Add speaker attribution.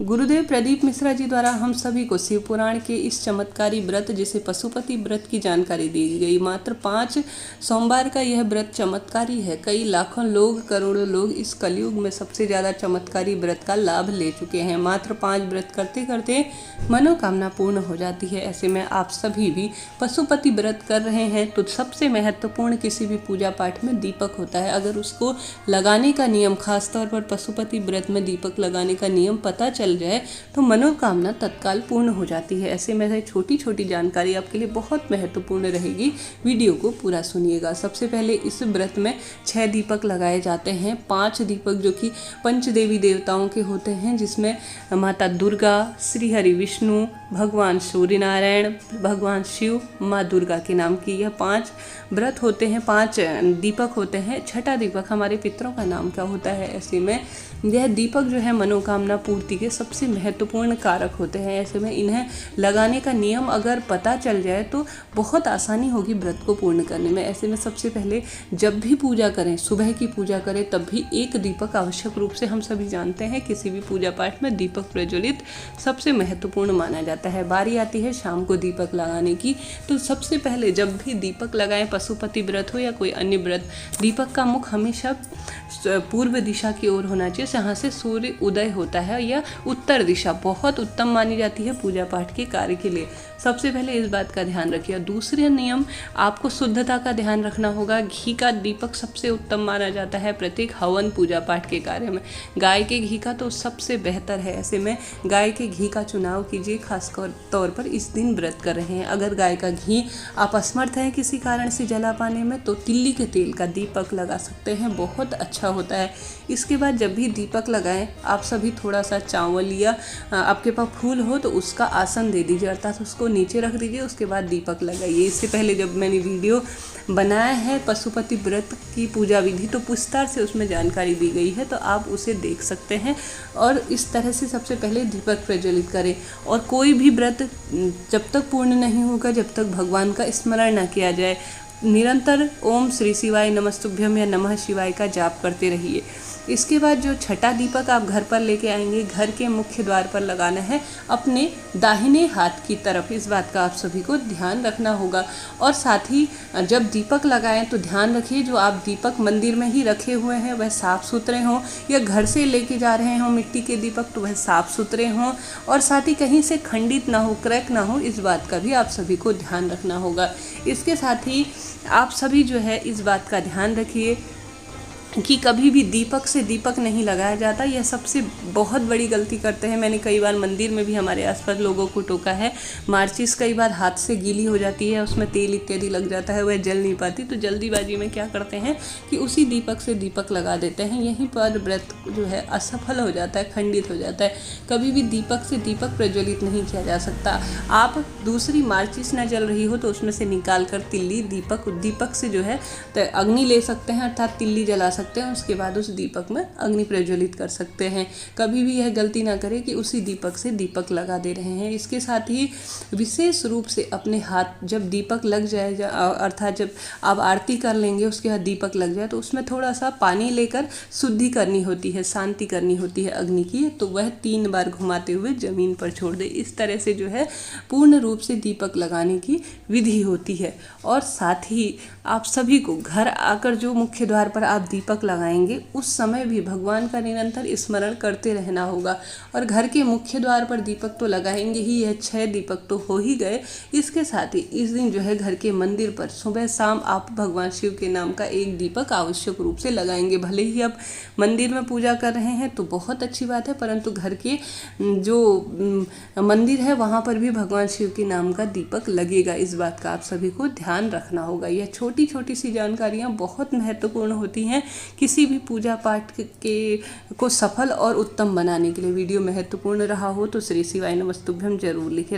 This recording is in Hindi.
Speaker 1: गुरुदेव प्रदीप मिश्रा जी द्वारा हम सभी को शिव पुराण के इस चमत्कारी व्रत जिसे पशुपति व्रत की जानकारी दी गई। मात्र 5 सोमवार का यह व्रत चमत्कारी है। कई लाखों लोग, करोड़ों लोग इस कलयुग में सबसे ज़्यादा चमत्कारी व्रत का लाभ ले चुके हैं। मात्र 5 व्रत करते करते मनोकामना पूर्ण हो जाती है। ऐसे में आप सभी भी पशुपति व्रत कर रहे हैं तो सबसे महत्वपूर्ण किसी भी पूजा पाठ में दीपक होता है। अगर उसको लगाने का नियम, खासतौर पर पशुपति व्रत में दीपक लगाने का नियम पता चल जाए तो मनोकामना तत्काल पूर्ण हो जाती है। ऐसे में छोटी छोटी जानकारी आपके लिए बहुत महत्वपूर्ण रहेगी। वीडियो को पूरा सुनिएगा। सबसे पहले इस व्रत में 6 दीपक लगाए जाते हैं। 5 दीपक जो कि पंच देवी देवताओं के होते हैं, जिसमें माता दुर्गा, श्री हरि विष्णु, भगवान सूर्य नारायण, भगवान शिव, माँ दुर्गा के नाम की यह 5 व्रत होते हैं, 5 दीपक होते हैं। छठा दीपक हमारे पितरों का नाम का होता है। ऐसे में यह दीपक जो है मनोकामना पूर्ति के सबसे महत्वपूर्ण कारक होते हैं। ऐसे में इन्हें लगाने का नियम अगर पता चल जाए तो बहुत आसानी होगी व्रत को पूर्ण करने में। ऐसे में सबसे पहले जब भी पूजा करें, सुबह की पूजा करें, तब भी एक दीपक आवश्यक रूप से, हम सभी जानते हैं किसी भी पूजा पाठ में दीपक प्रज्वलित सबसे महत्वपूर्ण माना जाता है। बारी आती है शाम को दीपक लगाने की, तो सबसे पहले जब भी दीपक लगाएं, पशुपति व्रत हो या कोई अन्य व्रत, दीपक का मुख हमेशा पूर्व दिशा की ओर होना चाहिए, जहाँ से सूर्य उदय होता है, या उत्तर दिशा बहुत उत्तम मानी जाती है पूजा पाठ के कार्य के लिए। सबसे पहले इस बात का ध्यान रखिए। दूसरे नियम, आपको शुद्धता का ध्यान रखना होगा। घी का दीपक सबसे उत्तम माना जाता है प्रत्येक हवन पूजा पाठ के कार्य में। गाय के घी का तो सबसे बेहतर है। ऐसे में गाय के घी का चुनाव कीजिए, खास तौर पर इस दिन व्रत कर रहे हैं। अगर गाय का घी आप असमर्थ हैं किसी कारण से जला पाने में, तो तिल्ली के तेल का दीपक लगा सकते हैं, बहुत अच्छा होता है। इसके बाद जब भी दीपक लगाएं, आप सभी थोड़ा सा चावल या आपके पास फूल हो तो उसका आसन दे दीजिए, अर्थात उसको नीचे रख दीजिए, उसके बाद दीपक लगाइए। इससे पहले जब मैंने वीडियो बनाया है पशुपति व्रत की पूजा विधि, तो विस्तार से उसमें जानकारी दी गई है, तो आप उसे देख सकते हैं। और इस तरह से सबसे पहले दीपक प्रज्वलित करें। और कोई भी व्रत जब तक पूर्ण नहीं होगा, जब तक भगवान का स्मरण न किया जाए, निरंतर ओम श्री शिवाय नमस्तुभ्यम या नमः शिवाय का जाप करते रहिए। इसके बाद जो छठा दीपक आप घर पर लेके आएंगे, घर के मुख्य द्वार पर लगाना है, अपने दाहिने हाथ की तरफ। इस बात का आप सभी को ध्यान रखना होगा। और साथ ही जब दीपक लगाएं तो ध्यान रखिए, जो आप दीपक मंदिर में ही रखे हुए हैं वह साफ़ सुथरे हों, या घर से लेके जा रहे हों मिट्टी के दीपक तो वह साफ़ सुथरे हों, और साथ ही कहीं से खंडित ना हो, क्रैक ना हो, इस बात का भी आप सभी को ध्यान रखना होगा। इसके साथ ही आप सभी जो है इस बात का ध्यान रखिए कि कभी भी दीपक से दीपक नहीं लगाया जाता। यह सबसे बहुत बड़ी गलती करते हैं। मैंने कई बार मंदिर में भी हमारे आसपास लोगों को टोका है। माचिस कई बार हाथ से गीली हो जाती है, उसमें तेल इत्यादि लग जाता है, वह जल नहीं पाती, तो जल्दीबाजी में क्या करते हैं कि उसी दीपक से दीपक लगा देते हैं। यहीं पर व्रत जो है असफल हो जाता है, खंडित हो जाता है। कभी भी दीपक से दीपक प्रज्वलित नहीं किया जा सकता। आप दूसरी माचिस न जल रही हो तो उसमें से निकाल कर तिल्ली दीपक से जो है अग्नि ले सकते हैं, अर्थात तिल्ली जला सकते हैं। उसके बाद उस दीपक में अग्नि प्रज्वलित कर सकते हैं। कभी भी यह गलती ना करें कि उसी दीपक से दीपक लगा दे रहे हैं। इसके साथ ही विशेष रूप से अपने हाथ, जब दीपक लग जाए, अर्थात जब आप आरती कर लेंगे उसके बाद दीपक लग जाए, तो उसमें थोड़ा सा पानी लेकर शुद्धि करनी होती है, शांति करनी होती है अग्नि की, तो वह 3 बार घुमाते हुए जमीन पर छोड़ दे। इस तरह से जो है पूर्ण रूप से दीपक लगाने की विधि होती है। और साथ ही आप सभी को घर आकर जो मुख्य द्वार पर आप दीपक लगाएंगे, उस समय भी भगवान का निरंतर स्मरण करते रहना होगा। और घर के मुख्य द्वार पर दीपक तो लगाएंगे ही, यह 6 दीपक तो हो ही गए। इसके साथ ही इस दिन जो है घर के मंदिर पर सुबह शाम आप भगवान शिव के नाम का 1 दीपक आवश्यक रूप से लगाएंगे। भले ही आप मंदिर में पूजा कर रहे हैं तो बहुत अच्छी बात है, परंतु घर के जो मंदिर है वहाँ पर भी भगवान शिव के नाम का दीपक लगेगा। इस बात का आप सभी को ध्यान रखना होगा। यह छोटी छोटी सी जानकारियाँ बहुत महत्वपूर्ण होती हैं किसी भी पूजा पाठ को सफल और उत्तम बनाने के लिए। वीडियो महत्वपूर्ण रहा हो तो श्री शिवाय नमस्तुभ्यम जरूर लिखें।